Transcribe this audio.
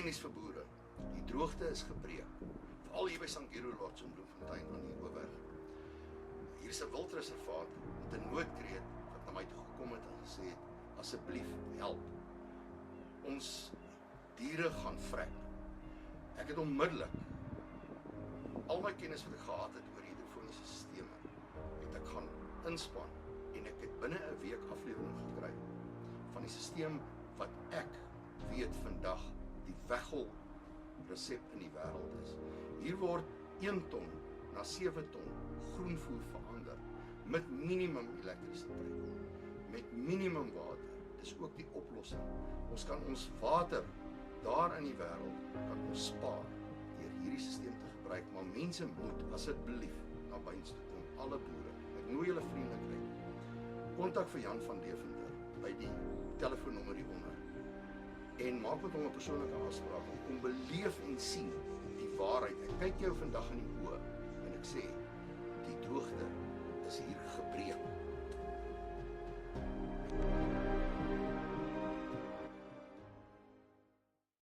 Goeie nuus vir boere. Die droogte is gebreek. Veral hier by Sangero Lodge in Bloemfontein aan die Hoëberg. Hier is 'n wildreservaat met 'n noodkreet wat na my toe gekom het en gesê het, asseblief help. Ons diere gaan vrek. Ek het onmiddellik al my kennis wat ek gehad het oor hidrofoniese sisteme, het ek gaan inspan en ek het binne 'n week aflewering gekry van die sisteem wat ek weet vandag die weggol resep in die wêreld is. Hier word 1 ton na 7 ton groenvoer verander met minimum elektrisiteit, met minimum water. Dis ook die oplossing. Ons kan ons water daar in die wêreld kan ons spaar deur hierdie stelsel te gebruik, maar mense moet asseblief na byns toe kom, alle boere. Ek nooi julle vriendelikheid. Kontak vir Jan van Deventer by die telefoonnommer hieronder en maak met hom 'n persoonlike afspraak om kom beleef en sien die waarheid. Ek kyk jou vandag in die oë en ek sê die droogte is hier